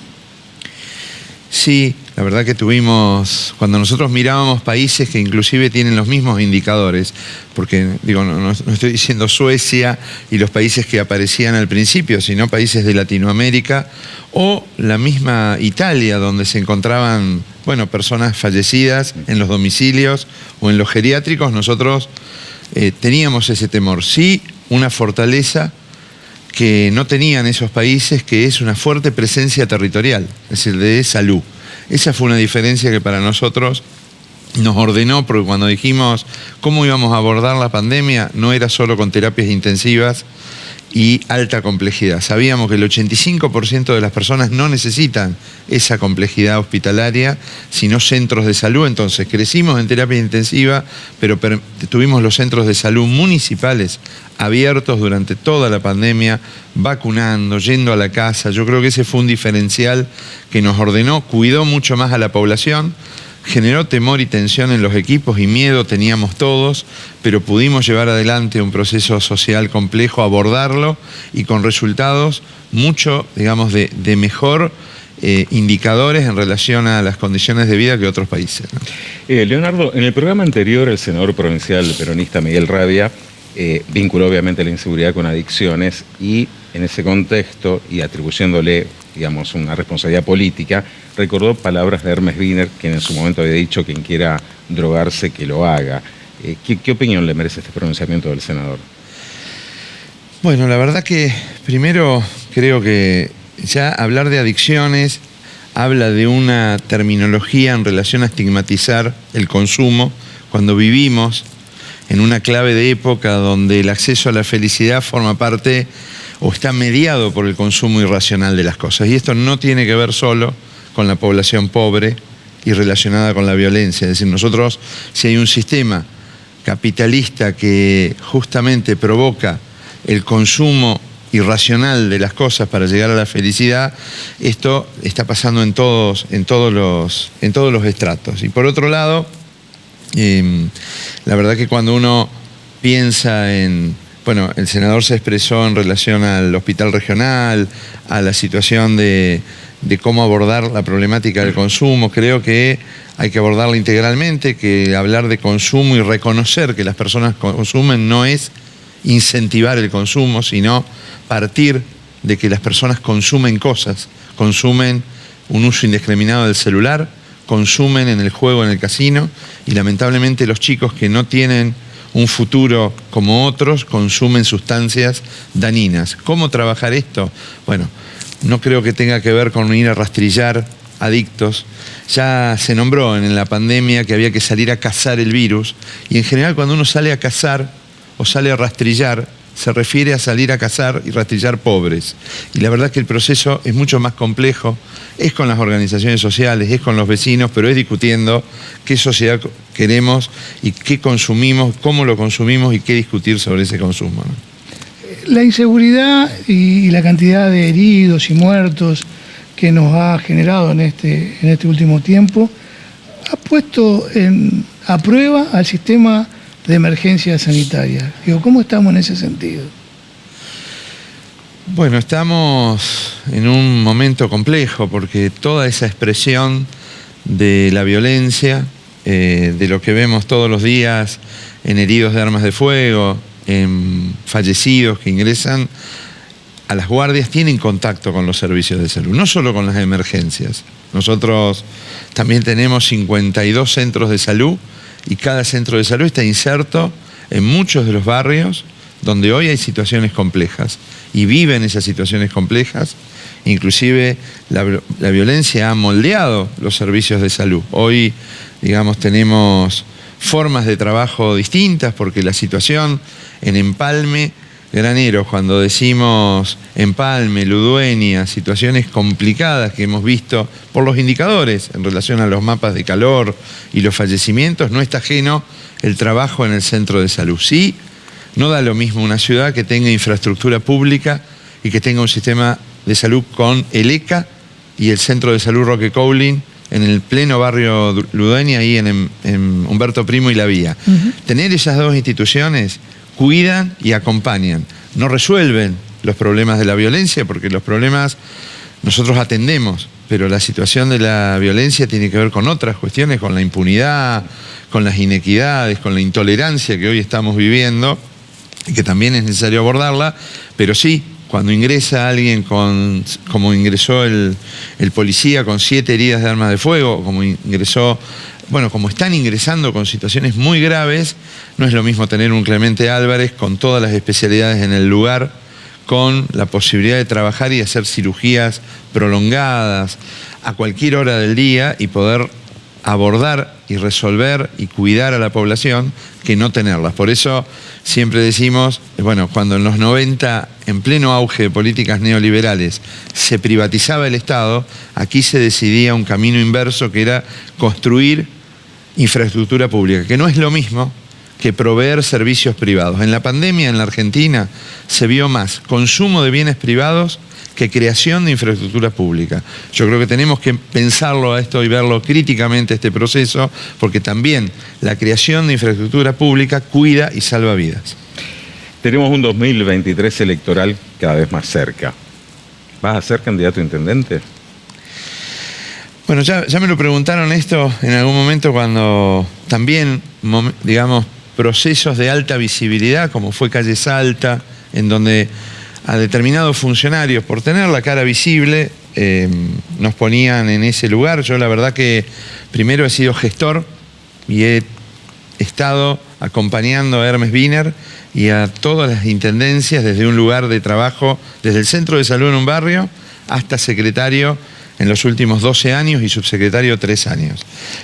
Sí, la verdad que tuvimos, cuando nosotros mirábamos países que inclusive tienen los mismos indicadores, porque digo, no estoy diciendo Suecia y los países que aparecían al principio, sino países de Latinoamérica o la misma Italia, donde se encontraban, bueno, personas fallecidas en los domicilios o en los geriátricos, nosotros teníamos ese temor. Sí, una fortaleza que no tenían esos países, que es una fuerte presencia territorial, es decir, de salud. Esa fue una diferencia que para nosotros nos ordenó, porque cuando dijimos cómo íbamos a abordar la pandemia, no era solo con terapias intensivas y alta complejidad. Sabíamos que el 85% de las personas no necesitan esa complejidad hospitalaria, sino centros de salud. Entonces crecimos en terapia intensiva, pero tuvimos los centros de salud municipales abiertos durante toda la pandemia, vacunando, yendo a la casa. Yo creo que ese fue un diferencial que nos ordenó, cuidó mucho más a la población, generó temor y tensión en los equipos y miedo teníamos todos, pero pudimos llevar adelante un proceso social complejo, abordarlo y con resultados mucho, digamos, de mejor indicadores en relación a las condiciones de vida que otros países, ¿no? Leonardo, en el programa anterior el senador provincial peronista Miguel Rabia vinculó obviamente la inseguridad con adicciones y en ese contexto y atribuyéndole, digamos, una responsabilidad política, recordó palabras de Hermes Wiener, quien en su momento había dicho: quien quiera drogarse, que lo haga. ¿Qué opinión le merece este pronunciamiento del senador? Bueno, la verdad que primero creo que ya hablar de adicciones habla de una terminología en relación a estigmatizar el consumo, cuando vivimos en una clave de época donde el acceso a la felicidad forma parte o está mediado por el consumo irracional de las cosas. Y esto no tiene que ver solo con la población pobre y relacionada con la violencia. Es decir, nosotros, si hay un sistema capitalista que justamente provoca el consumo irracional de las cosas para llegar a la felicidad, esto está pasando en todos los estratos. Y por otro lado, la verdad que cuando uno piensa en... Bueno, el senador se expresó en relación al hospital regional, a la situación de cómo abordar la problemática del consumo. Creo que hay que abordarla integralmente, que hablar de consumo y reconocer que las personas consumen no es incentivar el consumo, sino partir de que las personas consumen cosas, consumen un uso indiscriminado del celular, consumen en el juego, en el casino, y lamentablemente los chicos que no tienen un futuro como otros consumen sustancias dañinas. ¿Cómo trabajar esto? Bueno, no creo que tenga que ver con ir a rastrillar adictos. Ya se nombró en la pandemia que había que salir a cazar el virus, y en general cuando uno sale a cazar o sale a rastrillar, se refiere a salir a cazar y rastrillar pobres. Y la verdad es que el proceso es mucho más complejo, es con las organizaciones sociales, es con los vecinos, pero es discutiendo qué sociedad queremos y qué consumimos, cómo lo consumimos y qué discutir sobre ese consumo, ¿no? La inseguridad y la cantidad de heridos y muertos que nos ha generado en este último tiempo ha puesto a prueba al sistema de emergencia sanitaria. Digo, ¿cómo estamos en ese sentido? Bueno, estamos en un momento complejo porque toda esa expresión de la violencia, de lo que vemos todos los días en heridos de armas de fuego, en fallecidos que ingresan a las guardias, tienen contacto con los servicios de salud, no solo con las emergencias. Nosotros también tenemos 52 centros de salud y cada centro de salud está inserto en muchos de los barrios donde hoy hay situaciones complejas y viven esas situaciones complejas. Inclusive la violencia ha moldeado los servicios de salud. Hoy, digamos, tenemos formas de trabajo distintas porque la situación en Empalme, Graneros, cuando decimos Empalme, Ludueña, situaciones complicadas que hemos visto por los indicadores en relación a los mapas de calor y los fallecimientos, no está ajeno el trabajo en el centro de salud. Sí, no da lo mismo una ciudad que tenga infraestructura pública y que tenga un sistema de salud con el ECA y el Centro de Salud Roque Coughling en el pleno barrio Ludueña, ahí en Humberto Primo y La Vía. Tener esas dos instituciones cuidan y acompañan. No resuelven los problemas de la violencia, porque los problemas nosotros atendemos, pero la situación de la violencia tiene que ver con otras cuestiones, con la impunidad, con las inequidades, con la intolerancia que hoy estamos viviendo y que también es necesario abordarla, pero sí, cuando ingresa alguien como ingresó el policía con 7 heridas de arma de fuego, como están ingresando con situaciones muy graves, no es lo mismo tener un Clemente Álvarez con todas las especialidades en el lugar, con la posibilidad de trabajar y hacer cirugías prolongadas a cualquier hora del día y poder abordar y resolver y cuidar a la población, que no tenerlas. Por eso siempre decimos, cuando en los 90, en pleno auge de políticas neoliberales, se privatizaba el Estado, aquí se decidía un camino inverso, que era construir infraestructura pública, que no es lo mismo que proveer servicios privados. En la pandemia en la Argentina se vio más consumo de bienes privados que creación de infraestructura pública. Yo creo que tenemos que pensarlo a esto y verlo críticamente este proceso, porque también la creación de infraestructura pública cuida y salva vidas. Tenemos un 2023 electoral cada vez más cerca. ¿Vas a ser candidato a intendente? Bueno, ya me lo preguntaron esto en algún momento cuando también, digamos, procesos de alta visibilidad, como fue Calle Salta, en donde a determinados funcionarios, por tener la cara visible, nos ponían en ese lugar. Yo la verdad que primero he sido gestor y he estado acompañando a Hermes Wiener y a todas las intendencias desde un lugar de trabajo, desde el centro de salud en un barrio hasta secretario en los últimos 12 años y subsecretario 3 años.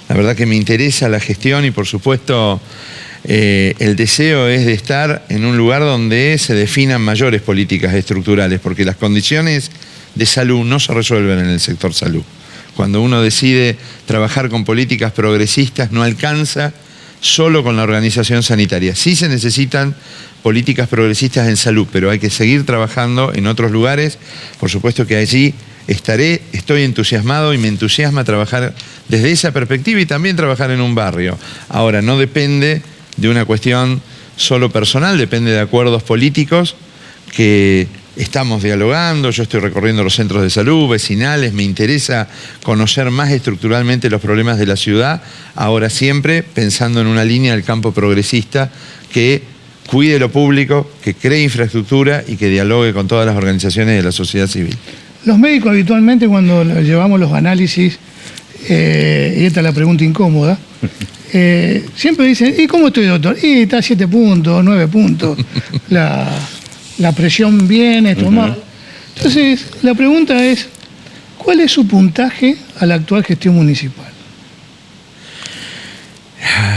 La verdad que me interesa la gestión y por supuesto el deseo es de estar en un lugar donde se definan mayores políticas estructurales, porque las condiciones de salud no se resuelven en el sector salud. Cuando uno decide trabajar con políticas progresistas no alcanza solo con la organización sanitaria. Sí se necesitan políticas progresistas en salud, pero hay que seguir trabajando en otros lugares. Por supuesto que allí estoy entusiasmado y me entusiasma trabajar desde esa perspectiva y también trabajar en un barrio. Ahora, no depende de una cuestión solo personal, depende de acuerdos políticos que estamos dialogando. Yo estoy recorriendo los centros de salud, vecinales, me interesa conocer más estructuralmente los problemas de la ciudad, ahora siempre pensando en una línea del campo progresista que cuide lo público, que cree infraestructura y que dialogue con todas las organizaciones de la sociedad civil. Los médicos habitualmente cuando llevamos los análisis, y esta es la pregunta incómoda, siempre dicen, ¿y cómo estoy, doctor? Y está a 7 puntos, 9 puntos, la presión viene, tomar. Entonces, la pregunta es, ¿cuál es su puntaje a la actual gestión municipal?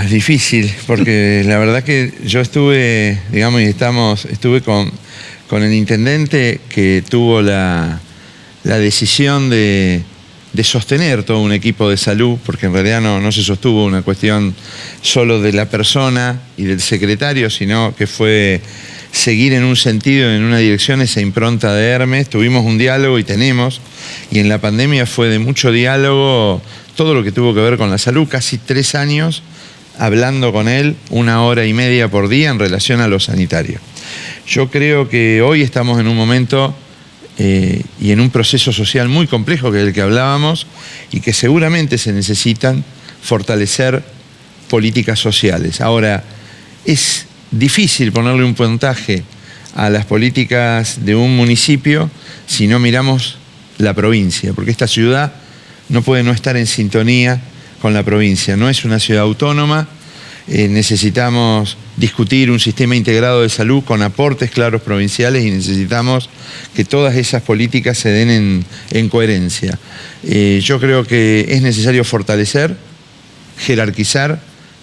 es difícil, porque la verdad que yo estuve, digamos, estuve con el intendente que tuvo la decisión de sostener todo un equipo de salud, porque en realidad no se sostuvo una cuestión solo de la persona y del secretario, sino que fue seguir en un sentido, en una dirección, esa impronta de Hermes. Tuvimos un diálogo y en la pandemia fue de mucho diálogo todo lo que tuvo que ver con la salud, casi 3 años hablando con él 1 hora y media por día en relación a lo sanitario. Yo creo que hoy estamos en un momento y en un proceso social muy complejo, que es el que hablábamos, y que seguramente se necesitan fortalecer políticas sociales. Ahora, es difícil ponerle un puntaje a las políticas de un municipio si no miramos la provincia, porque esta ciudad no puede no estar en sintonía con la provincia. No es una ciudad autónoma, necesitamos discutir un sistema integrado de salud con aportes claros provinciales y necesitamos que todas esas políticas se den en coherencia. Yo creo que es necesario fortalecer, jerarquizar,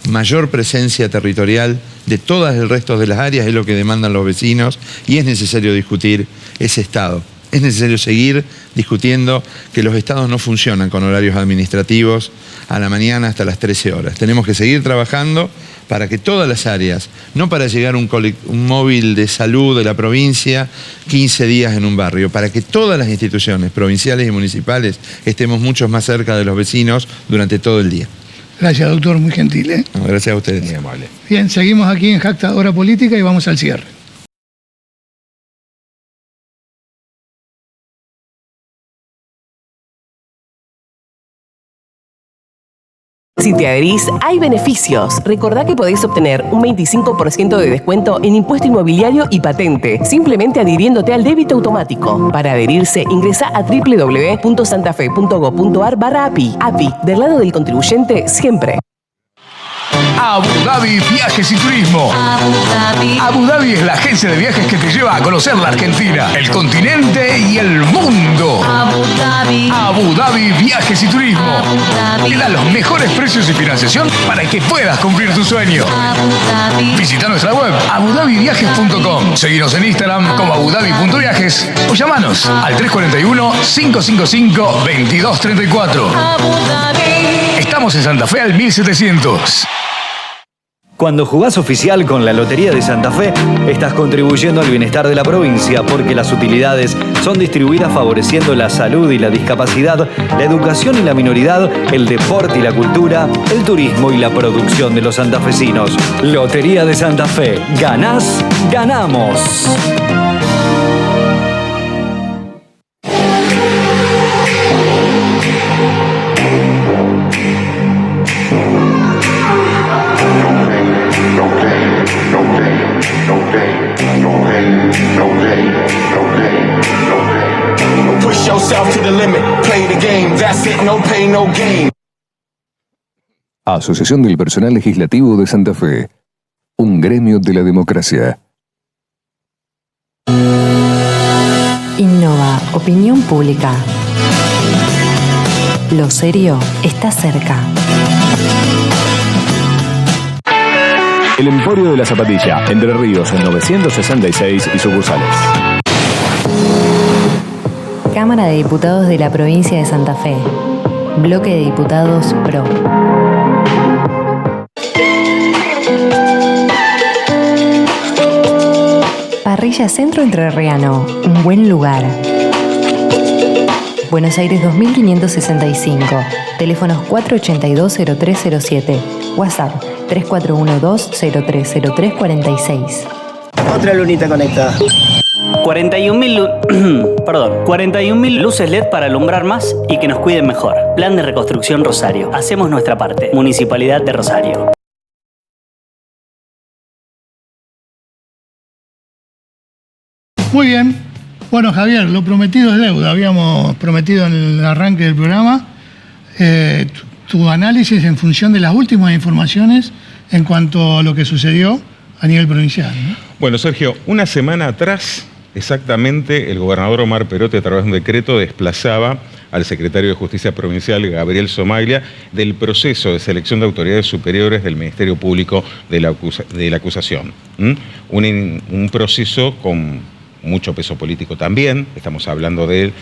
mayor presencia territorial de todas el resto de las áreas, es lo que demandan los vecinos, y es necesario discutir ese Estado. Es necesario seguir discutiendo que los estados no funcionan con horarios administrativos a la mañana hasta las 13 horas. Tenemos que seguir trabajando para que todas las áreas, no para llegar un móvil de salud de la provincia 15 días en un barrio, para que todas las instituciones provinciales y municipales estemos mucho más cerca de los vecinos durante todo el día. Gracias, doctor, muy gentil. No, gracias a ustedes. Muy amable. Bien, seguimos aquí en Jacta Hora Política y vamos al cierre. Si te adherís, hay beneficios. Recordá que podés obtener un 25% de descuento en impuesto inmobiliario y patente, simplemente adhiriéndote al débito automático. Para adherirse, ingresá a www.santafe.gov.ar/API. API, del lado del contribuyente, siempre. Abu Dhabi Viajes y Turismo. Abu Dhabi es la agencia de viajes que te lleva a conocer la Argentina, el continente y el mundo. Abu Dhabi Viajes y Turismo. Te da los mejores precios y financiación para que puedas cumplir tu sueño. Visita nuestra web abudhabiviajes.com. Seguinos en Instagram como abudhabi.viajes o llamanos al 341-555-2234. Estamos en Santa Fe al 1700. Cuando jugás oficial con la Lotería de Santa Fe, estás contribuyendo al bienestar de la provincia porque las utilidades son distribuidas favoreciendo la salud y la discapacidad, la educación y la minoridad, el deporte y la cultura, el turismo y la producción de los santafesinos. Lotería de Santa Fe. Ganás, ganamos. Asociación del Personal Legislativo de Santa Fe. Un gremio de la democracia. Innova, opinión pública. Lo serio está cerca. El Emporio de la Zapatilla, Entre Ríos, en 966 y sucursales. Cámara de Diputados de la Provincia de Santa Fe. Bloque de Diputados PRO. Parrilla Centro Entrerriano, un buen lugar. Buenos Aires 2565. Teléfonos 482-0307. WhatsApp 3412-030346. Otra lunita conectada. 41.000 luces LED para alumbrar más y que nos cuiden mejor. Plan de Reconstrucción Rosario. Hacemos nuestra parte. Municipalidad de Rosario. Muy bien. Bueno, Javier, lo prometido es deuda. Habíamos prometido en el arranque del programa tu análisis en función de las últimas informaciones en cuanto a lo que sucedió a nivel provincial, ¿no? Bueno, Sergio, una semana atrás, exactamente, el gobernador Omar Perotti, a través de un decreto, desplazaba al secretario de Justicia Provincial, Gabriel Somaglia, del proceso de selección de autoridades superiores del Ministerio Público de la acusación. Un proceso con mucho peso político también. Estamos hablando de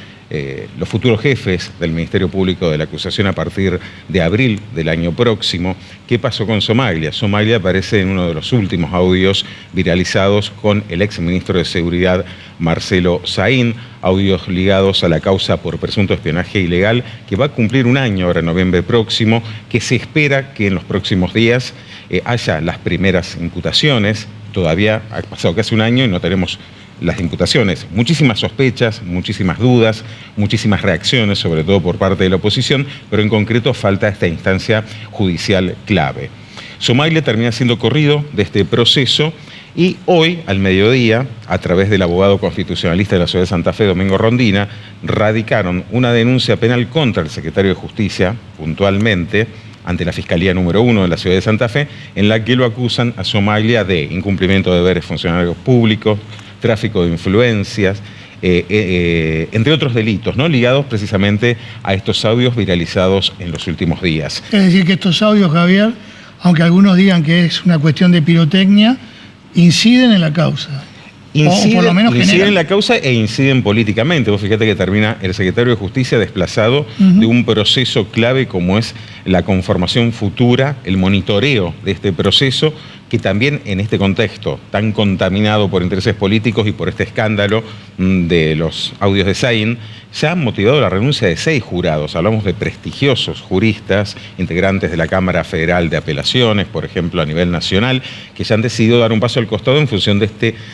los futuros jefes del Ministerio Público de la acusación a partir de abril del año próximo. ¿Qué pasó con Somaglia? Somaglia aparece en uno de los últimos audios viralizados con el exministro de Seguridad, Marcelo Saín, audios ligados a la causa por presunto espionaje ilegal, que va a cumplir un año ahora en noviembre próximo, que se espera que en los próximos días haya las primeras imputaciones. Todavía ha pasado casi un año y no tenemos las imputaciones. Muchísimas sospechas, muchísimas dudas, muchísimas reacciones, sobre todo por parte de la oposición, pero en concreto falta esta instancia judicial clave. Somaglia termina siendo corrido de este proceso y hoy, al mediodía, a través del abogado constitucionalista de la ciudad de Santa Fe, Domingo Rondina, radicaron una denuncia penal contra el secretario de Justicia, puntualmente, ante la Fiscalía número 1 de la ciudad de Santa Fe, en la que lo acusan a Somaglia de incumplimiento de deberes funcionarios públicos, tráfico de influencias, entre otros delitos, ¿no?, ligados precisamente a estos audios viralizados en los últimos días. Es decir, que estos audios, Javier, aunque algunos digan que es una cuestión de pirotecnia, inciden en la causa. Inciden, o por lo menos inciden en la causa e inciden políticamente. Vos fíjate que termina el secretario de Justicia desplazado de un proceso clave como es la conformación futura, el monitoreo de este proceso, que también en este contexto tan contaminado por intereses políticos y por este escándalo de los audios de Saín, se ha motivado la renuncia de 6 jurados. Hablamos de prestigiosos juristas, integrantes de la Cámara Federal de Apelaciones, por ejemplo, a nivel nacional, que ya han decidido dar un paso al costado en función de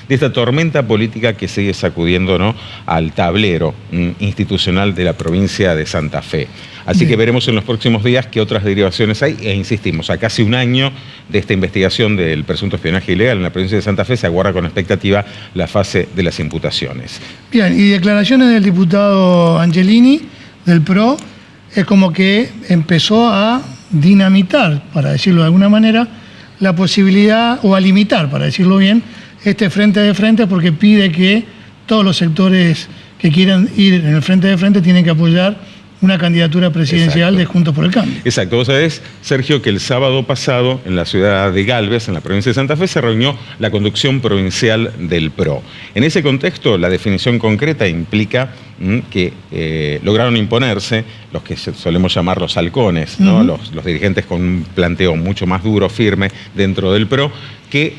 esta tormenta política que sigue sacudiendo, ¿no?, al tablero institucional de la provincia de Santa Fe. Así que veremos en los próximos días qué otras derivaciones hay, e insistimos, a casi un año de esta investigación del presunto espionaje ilegal en la provincia de Santa Fe, se aguarda con expectativa la fase de las imputaciones. Bien, y declaraciones del diputado Angelini, del PRO, es como que empezó a dinamitar, para decirlo de alguna manera, la posibilidad, o a limitar, para decirlo bien, este frente de frente, porque pide que todos los sectores que quieran ir en el frente de frente tienen que apoyar una candidatura presidencial de Juntos por el Cambio. Exacto. Vos sabés, Sergio, que el sábado pasado en la ciudad de Galvez, en la provincia de Santa Fe, se reunió la conducción provincial del PRO. En ese contexto, la definición concreta implica que lograron imponerse los que solemos llamar los halcones, ¿no? Los dirigentes con un planteo mucho más duro, firme, dentro del PRO, que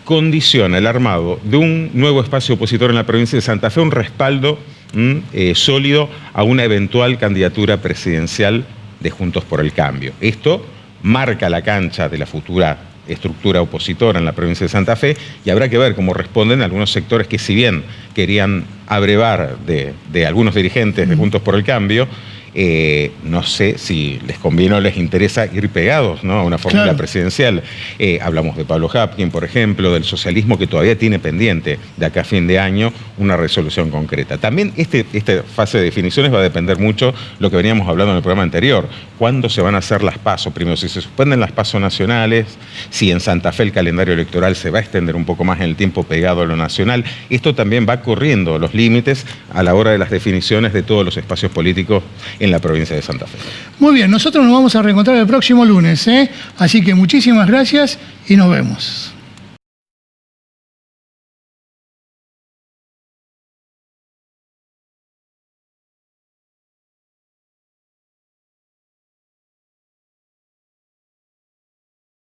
condiciona el armado de un nuevo espacio opositor en la provincia de Santa Fe, un respaldo sólido a una eventual candidatura presidencial de Juntos por el Cambio. Esto marca la cancha de la futura estructura opositora en la provincia de Santa Fe y habrá que ver cómo responden algunos sectores que, si bien querían abrevar de algunos dirigentes de Juntos por el Cambio, no sé si les conviene o les interesa ir pegados, ¿no?, a una fórmula presidencial. Hablamos de Pablo Hapkin, por ejemplo, del socialismo, que todavía tiene pendiente de acá a fin de año una resolución concreta. También esta fase de definiciones va a depender mucho lo que veníamos hablando en el programa anterior. ¿Cuándo se van a hacer las PASO? Primero, si se suspenden las PASO nacionales, si en Santa Fe el calendario electoral se va a extender un poco más en el tiempo pegado a lo nacional. Esto también va corriendo los límites a la hora de las definiciones de todos los espacios políticos en la provincia de Santa Fe. Muy bien, nosotros nos vamos a reencontrar el próximo lunes, Así que muchísimas gracias y nos vemos.